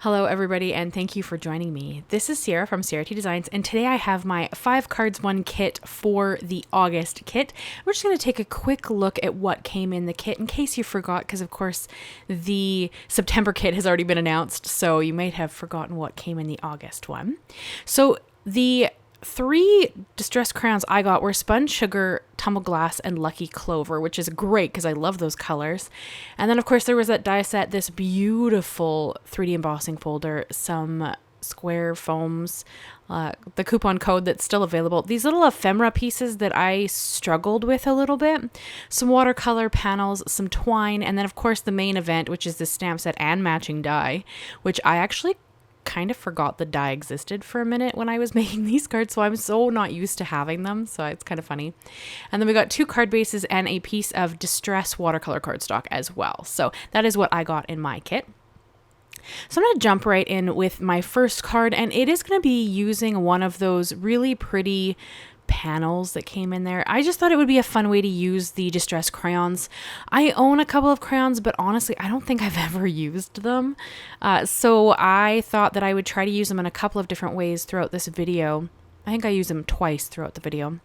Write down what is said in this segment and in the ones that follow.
Hello everybody and thank you for joining me. This is Ciara from Ciara T Designs and today I have my 5 cards 1 kit for the August kit. We're just going to take a quick look at what came in the kit in case you forgot, because of course the September kit has already been announced, so you might have forgotten what came in the August one. So the 3 distress crayons I got were Sponge Sugar, Tumble Glass, and Lucky Clover, which is great because I love those colors. And then of course there was that die set, this beautiful 3D embossing folder, some square foams, the coupon code that's still available, these little ephemera pieces that I struggled with a little bit, some watercolor panels, some twine, and then of course the main event, which is the stamp set and matching die, which I actually kind of forgot the die existed for a minute when I was making these cards, so I'm so not used to having them, so it's kind of funny. And then we got 2 card bases and a piece of distress watercolor cardstock as well. So that is what I got in my kit. So I'm going to jump right in with my first card, and it is going to be using one of those really pretty panels that came in there. I just thought it would be a fun way to use the distress crayons. I own a couple of crayons, but honestly, I don't think I've ever used them. So I thought that I would try to use them in a couple of different ways throughout this video. I think I used them twice throughout the video.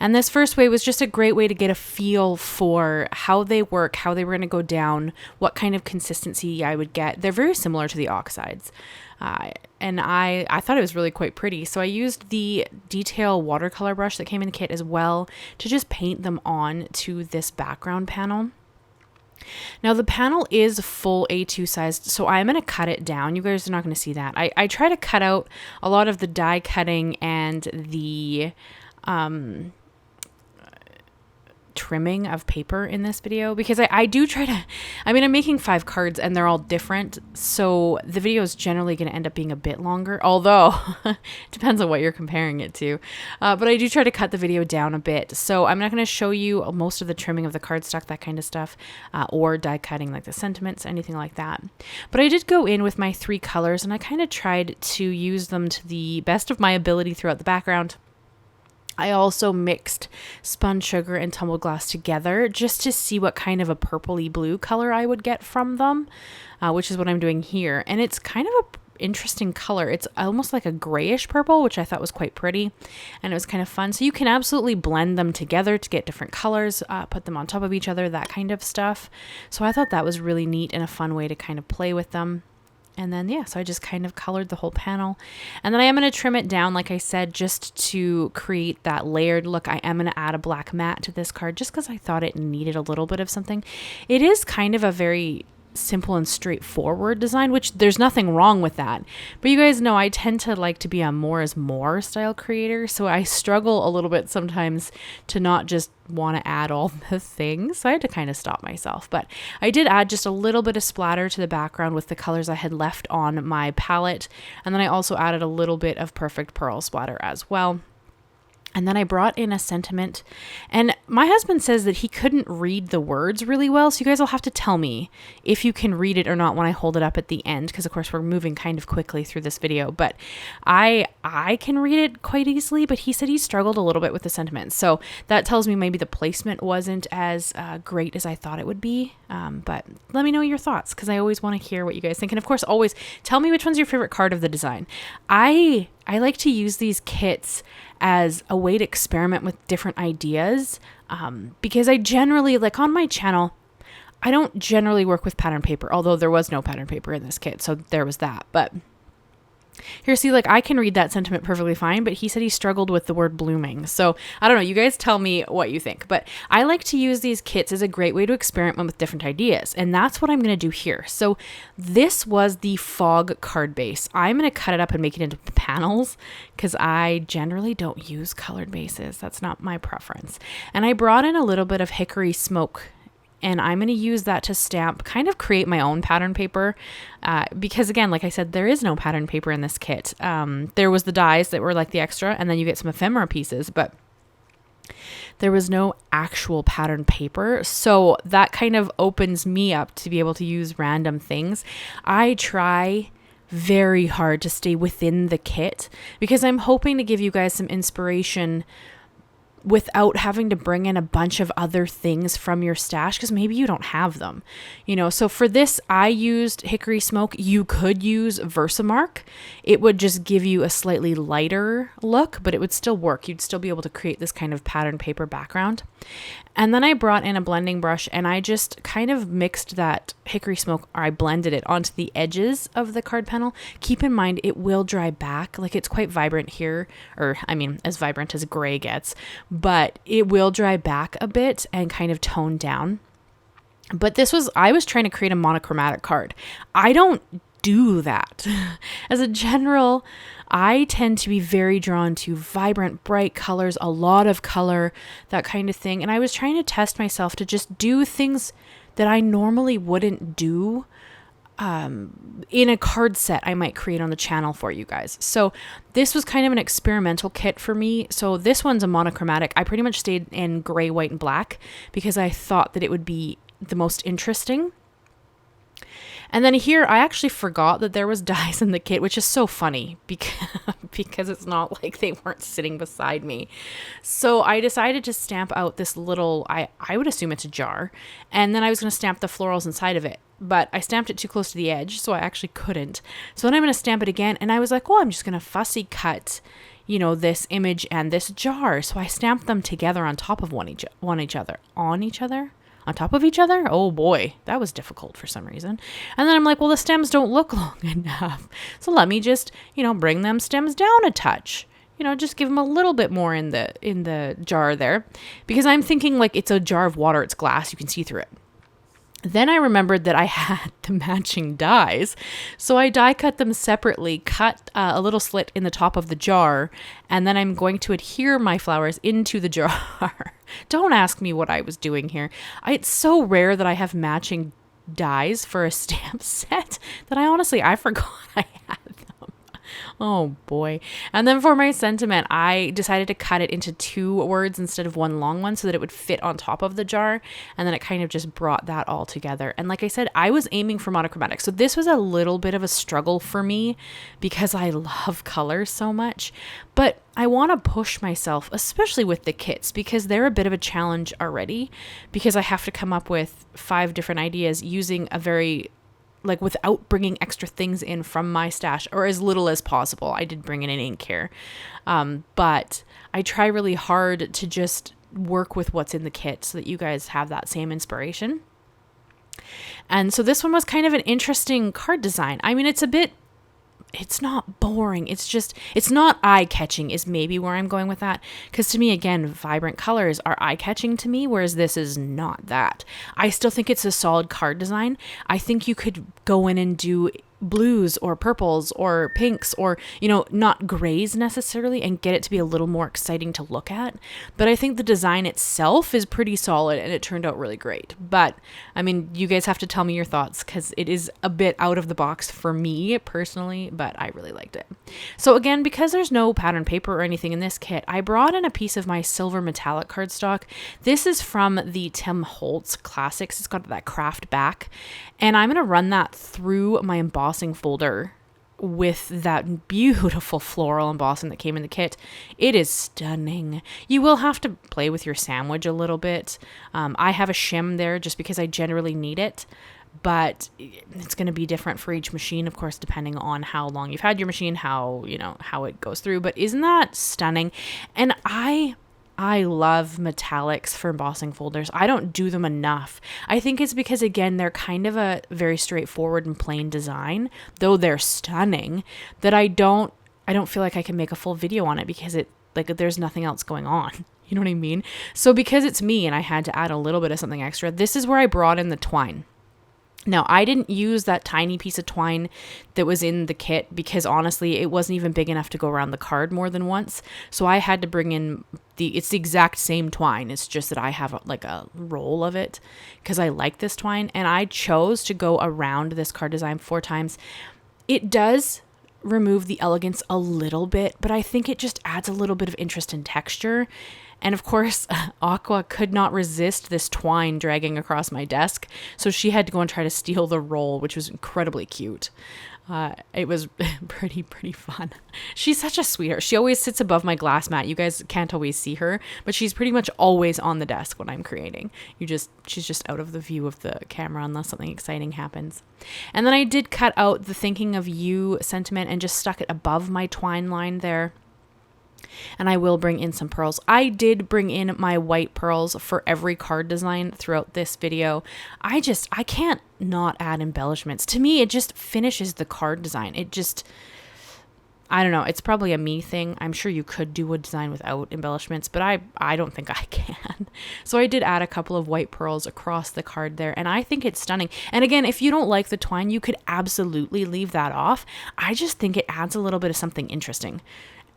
And this first way was just a great way to get a feel for how they work, how they were going to go down, what kind of consistency I would get. They're very similar to the oxides. And I thought it was really quite pretty. So I used the detail watercolor brush that came in the kit as well to just paint them on to this background panel. Now the panel is full A2 sized, so I'm going to cut it down. You guys are not going to see that. I try to cut out a lot of the die cutting and the trimming of paper in this video, because I do try to, I'm making 5 cards and they're all different, so the video is generally going to end up being a bit longer, although it depends on what you're comparing it to, but I do try to cut the video down a bit, so I'm not going to show you most of the trimming of the cardstock, that kind of stuff, or die cutting like the sentiments, anything like that. But I did go in with my 3 colors and I kind of tried to use them to the best of my ability throughout the background. I also mixed Sponge Sugar and Tumble Glass together just to see what kind of a purpley blue color I would get from them, which is what I'm doing here. And it's kind of an interesting color. It's almost like a grayish purple, which I thought was quite pretty, and it was kind of fun. So you can absolutely blend them together to get different colors, put them on top of each other, that kind of stuff. So I thought that was really neat and a fun way to kind of play with them. And then, yeah, so I just kind of colored the whole panel. And then I am going to trim it down, like I said, just to create that layered look. I am going to add a black mat to this card just because I thought it needed a little bit of something. It is kind of a very simple and straightforward design, which there's nothing wrong with that. But you guys know I tend to like to be a more is more style creator, so I struggle a little bit sometimes to not just want to add all the things. So I had to kind of stop myself. But I did add just a little bit of splatter to the background with the colors I had left on my palette. And then I also added a little bit of Perfect Pearl splatter as well. And then I brought in a sentiment, and my husband says that he couldn't read the words really well. So you guys will have to tell me if you can read it or not when I hold it up at the end, because of course we're moving kind of quickly through this video, but I can read it quite easily, but he said he struggled a little bit with the sentiment. So that tells me maybe the placement wasn't as great as I thought it would be. But let me know your thoughts, because I always want to hear what you guys think. And of course, always tell me which one's your favorite card of the design. I like to use these kits as a way to experiment with different ideas, because I generally, like on my channel, I don't generally work with pattern paper, although there was no pattern paper in this kit, so there was that. But here, see, like I can read that sentiment perfectly fine, but he said he struggled with the word blooming. So I don't know, you guys tell me what you think. But I like to use these kits as a great way to experiment with different ideas, and that's what I'm going to do here. So this was the fog card base. I'm going to cut it up and make it into panels because I generally don't use colored bases. That's not my preference. And I brought in a little bit of hickory smoke, and I'm going to use that to stamp, kind of create my own pattern paper, because again, like I said, there is no pattern paper in this kit. There was the dies that were like the extra, and then you get some ephemera pieces, but there was no actual pattern paper. So that kind of opens me up to be able to use random things. I try very hard to stay within the kit because I'm hoping to give you guys some inspiration without having to bring in a bunch of other things from your stash, because maybe you don't have them, you know. So for this, I used Hickory Smoke. You could use Versamark. It would just give you a slightly lighter look, but it would still work. You'd still be able to create this kind of pattern paper background. And then I brought in a blending brush and I just kind of mixed that Hickory Smoke, or I blended it onto the edges of the card panel. Keep in mind, it will dry back. Like, it's quite vibrant here, or I mean, as vibrant as gray gets, but it will dry back a bit and kind of tone down. But I was trying to create a monochromatic card. I don't do that. As a general, I tend to be very drawn to vibrant, bright colors, a lot of color, that kind of thing. And I was trying to test myself to just do things that I normally wouldn't do in a card set I might create on the channel for you guys. So this was kind of an experimental kit for me. So this one's a monochromatic. I pretty much stayed in gray, white, and black because I thought that it would be the most interesting. And then here, I actually forgot that there was dies in the kit, which is so funny because it's not like they weren't sitting beside me. So I decided to stamp out this little, I would assume it's a jar, and then I was going to stamp the florals inside of it. But I stamped it too close to the edge, so I actually couldn't. So then I'm going to stamp it again, and I was like, well, I'm just going to fussy cut, you know, this image and this jar. So I stamped them together on top of on top of each other. Oh boy, that was difficult for some reason. And then I'm like, well, the stems don't look long enough. So let me just, you know, bring them stems down a touch. You know, just give them a little bit more in the jar there, because I'm thinking like it's a jar of water, it's glass, you can see through it. Then I remembered that I had the matching dies, so I die cut them separately, cut a little slit in the top of the jar, and then I'm going to adhere my flowers into the jar. Don't ask me what I was doing here. It's so rare that I have matching dies for a stamp set that I forgot I had them. Oh boy. And then for my sentiment, I decided to cut it into 2 words instead of one long one so that it would fit on top of the jar. And then it kind of just brought that all together. And like I said, I was aiming for monochromatic. So this was a little bit of a struggle for me because I love color so much. But I want to push myself, especially with the kits, because they're a bit of a challenge already, because I have to come up with 5 different ideas using a very, like, without bringing extra things in from my stash, or as little as possible. I did bring in an ink here. But I try really hard to just work with what's in the kit so that you guys have that same inspiration. And so this one was kind of an interesting card design. I mean, it's not boring. It's not eye-catching is maybe where I'm going with that. Because to me, again, vibrant colors are eye-catching to me, whereas this is not that. I still think it's a solid card design. I think you could go in and do blues or purples or pinks or, you know, not grays necessarily, and get it to be a little more exciting to look at. But I think the design itself is pretty solid and it turned out really great. But I mean, you guys have to tell me your thoughts, because it is a bit out of the box for me personally, but I really liked it. So again, because there's no pattern paper or anything in this kit, I brought in a piece of my silver metallic cardstock. This is from the Tim Holtz Classics. It's got that Kraft back, and I'm going to run that through my embossing folder with that beautiful floral embossing that came in the kit. It is stunning. You will have to play with your sandwich a little bit. I have a shim there just because I generally need it, but it's going to be different for each machine, of course, depending on how long you've had your machine, how it goes through. But isn't that stunning? And I love metallics for embossing folders. I don't do them enough. I think it's because, again, they're kind of a very straightforward and plain design, though they're stunning, that I don't feel like I can make a full video on it because there's nothing else going on. You know what I mean? So because it's me and I had to add a little bit of something extra, this is where I brought in the twine. Now, I didn't use that tiny piece of twine that was in the kit because honestly, it wasn't even big enough to go around the card more than once. So I had to bring in it's the exact same twine. It's just that I have a roll of it because I like this twine, and I chose to go around this card design 4 times. It does remove the elegance a little bit, but I think it just adds a little bit of interest and texture. And of course, Aqua could not resist this twine dragging across my desk, so she had to go and try to steal the roll, which was incredibly cute. It was pretty fun. She's such a sweetheart. She always sits above my glass mat. You guys can't always see her, but she's pretty much always on the desk when I'm creating. She's just out of the view of the camera unless something exciting happens. And then I did cut out the thinking of you sentiment and just stuck it above my twine line there. And I will bring in some pearls. I did bring in my white pearls for every card design throughout this video. I can't not add embellishments. To me, it just finishes the card design. I don't know. It's probably a me thing. I'm sure you could do a design without embellishments, but I don't think I can. So I did add a couple of white pearls across the card there, and I think it's stunning. And again, if you don't like the twine, you could absolutely leave that off. I just think it adds a little bit of something interesting.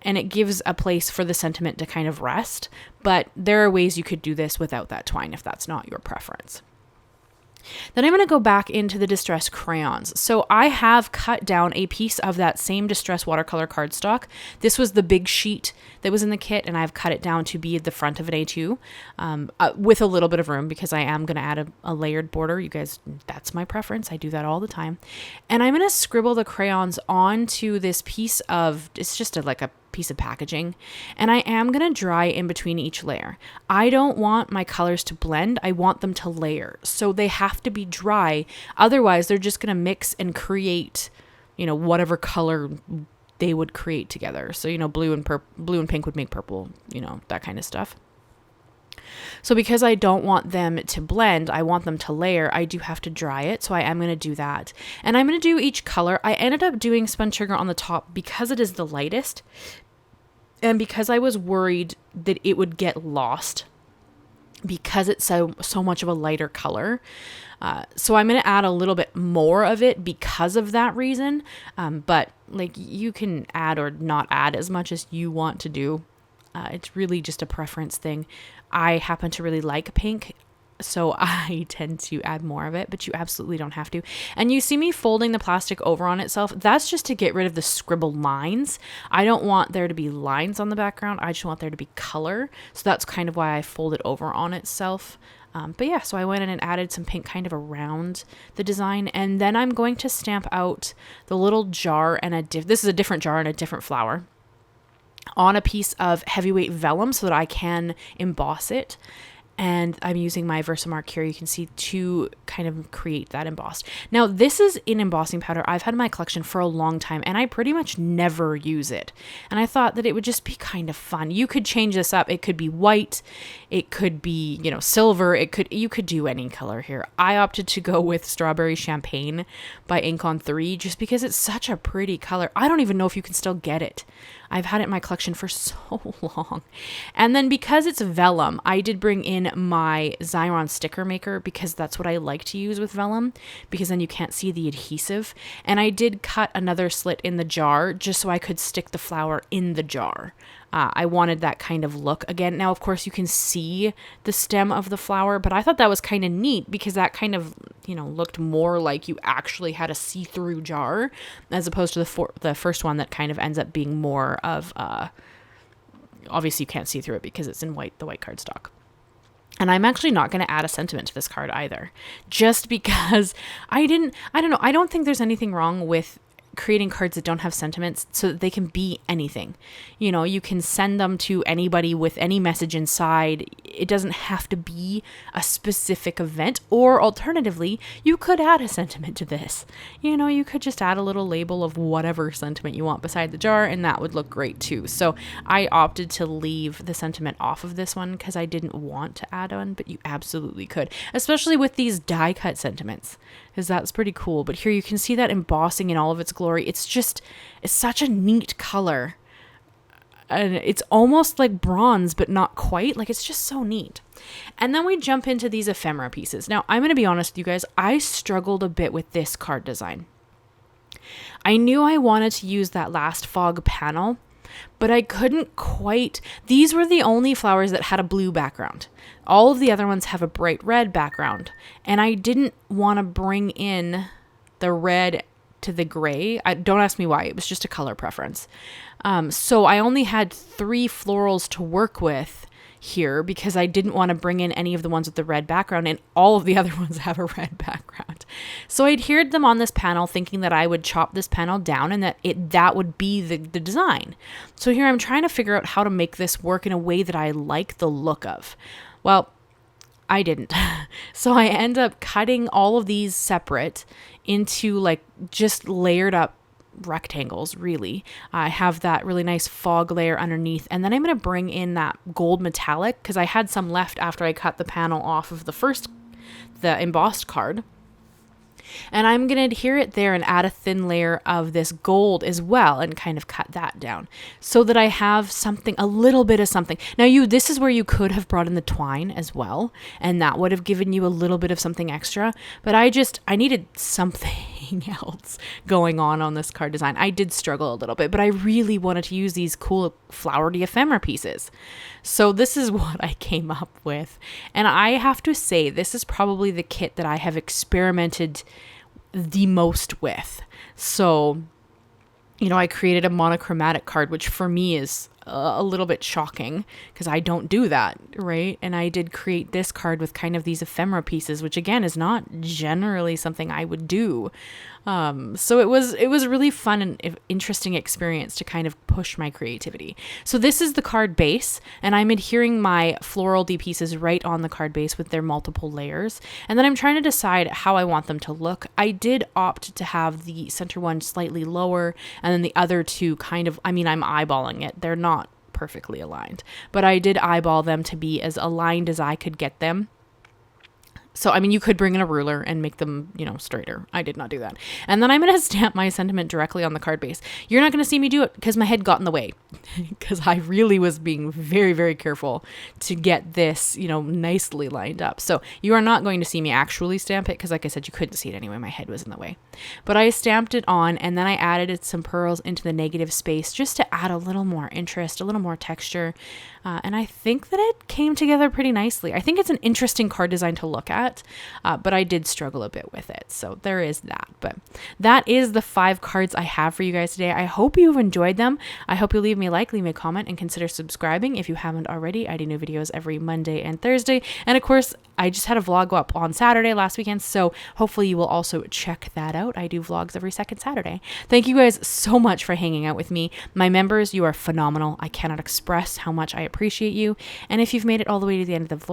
And it gives a place for the sentiment to kind of rest. But there are ways you could do this without that twine if that's not your preference. Then I'm going to go back into the distressed crayons. So I have cut down a piece of that same distressed watercolor cardstock. This was the big sheet that was in the kit, and I've cut it down to be the front of an A2 with a little bit of room because I am going to add a layered border. You guys, that's my preference. I do that all the time. And I'm going to scribble the crayons onto this piece of, it's just like a piece of packaging, and I am going to dry in between each layer. I don't want my colors to blend. I want them to layer. So they have to be dry. Otherwise, they're just going to mix and create, whatever color they would create together. So, blue and pink would make purple, that kind of stuff. So because I don't want them to blend, I want them to layer, I do have to dry it. So I am going to do that. And I'm going to do each color. I ended up doing spun sugar on the top because it is the lightest. And because I was worried that it would get lost because it's so much of a lighter color. So I'm going to add a little bit more of it because of that reason. But you can add or not add as much as you want to do. It's really just a preference thing. I happen to really like pink, so I tend to add more of it, but you absolutely don't have to. And you see me folding the plastic over on itself. That's just to get rid of the scribble lines. I don't want there to be lines on the background. I just want there to be color. So that's kind of why I fold it over on itself. But yeah, so I went in and added some pink kind of around the design. And then I'm going to stamp out the little jar and this is a different jar and a different flower on a piece of heavyweight vellum so that I can emboss it. And I'm using my Versamark here, you can see, to kind of create that embossed. Now, this is an embossing powder I've had in my collection for a long time, and I pretty much never use it. And I thought that it would just be kind of fun. You could change this up. It could be white. It could be, silver. You could do any color here. I opted to go with Strawberry Champagne by Ink on 3 just because it's such a pretty color. I don't even know if you can still get it. I've had it in my collection for so long. And then because it's vellum, I did bring in my Xyron sticker maker because that's what I like to use with vellum, because then you can't see the adhesive. And I did cut another slit in the jar just so I could stick the flower in the jar. I wanted that kind of look again. Now, of course, you can see the stem of the flower, but I thought that was kind of neat because that kind of, looked more like you actually had a see-through jar as opposed to the first one that kind of ends up being more of, obviously you can't see through it because it's in the white cardstock. And I'm actually not going to add a sentiment to this card either, just because I don't know. I don't think there's anything wrong with creating cards that don't have sentiments so that they can be anything. You can send them to anybody with any message inside. It doesn't have to be a specific event, or alternatively, you could add a sentiment to this. You could just add a little label of whatever sentiment you want beside the jar, and that would look great too. So I opted to leave the sentiment off of this one because I didn't want to add one, but you absolutely could, especially with these die cut sentiments, because that's pretty cool. But here you can see that embossing in all of its glory. It's such a neat color. And it's almost like bronze, but not quite. It's just so neat. And then we jump into these ephemera pieces. Now, I'm going to be honest with you guys. I struggled a bit with this card design. I knew I wanted to use that last fog panel, but I couldn't quite. These were the only flowers that had a blue background. All of the other ones have a bright red background. And I didn't want to bring in the red to the gray. Don't ask me why. It was just a color preference. So I only had 3 florals to work with here because I didn't want to bring in any of the ones with the red background, and all of the other ones have a red background. So I adhered them on this panel thinking that I would chop this panel down and that would be the design. So here I'm trying to figure out how to make this work in a way that I like the look of. Well, I didn't. So I end up cutting all of these separate into like just layered up rectangles. Really, I have that really nice fog layer underneath, and then I'm going to bring in that gold metallic because I had some left after I cut the panel off of the embossed card. And I'm going to adhere it there and add a thin layer of this gold as well and kind of cut that down so that I have something, a little bit of something. Now this is where you could have brought in the twine as well, and that would have given you a little bit of something extra. But I needed something else going on this card design. I did struggle a little bit, but I really wanted to use these cool flowery ephemera pieces. So this is what I came up with. And I have to say, this is probably the kit that I have experimented the most with. So, I created a monochromatic card, which for me is a little bit shocking because I don't do that, right? And I did create this card with kind of these ephemera pieces, which again is not generally something I would do. So it was really fun and interesting experience to kind of push my creativity. So this is the card base, and I'm adhering my floral D pieces right on the card base with their multiple layers. And then I'm trying to decide how I want them to look. I did opt to have the center one slightly lower and then the other two kind of, I'm eyeballing it. They're not perfectly aligned, but I did eyeball them to be as aligned as I could get them. So, you could bring in a ruler and make them, straighter. I did not do that. And then I'm going to stamp my sentiment directly on the card base. You're not going to see me do it because my head got in the way because I really was being very, very careful to get this, nicely lined up. So you are not going to see me actually stamp it because, like I said, you couldn't see it anyway. My head was in the way. But I stamped it on, and then I added some pearls into the negative space just to add a little more interest, a little more texture. And I think that it came together pretty nicely. I think it's an interesting card design to look at, but I did struggle a bit with it. So there is that. But that is the 5 cards I have for you guys today. I hope you've enjoyed them. I hope you'll leave me a comment, and consider subscribing if you haven't already. I do new videos every Monday and Thursday. And of course, I just had a vlog go up on Saturday last weekend, so hopefully you will also check that out. I do vlogs every second Saturday. Thank you guys so much for hanging out with me. My members, you are phenomenal. I cannot express how much I appreciate you. And if you've made it all the way to the end of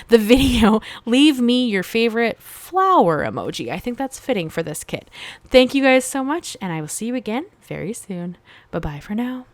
the video, leave me your favorite flower emoji. I think that's fitting for this kit. Thank you guys so much, and I will see you again very soon. Bye-bye for now.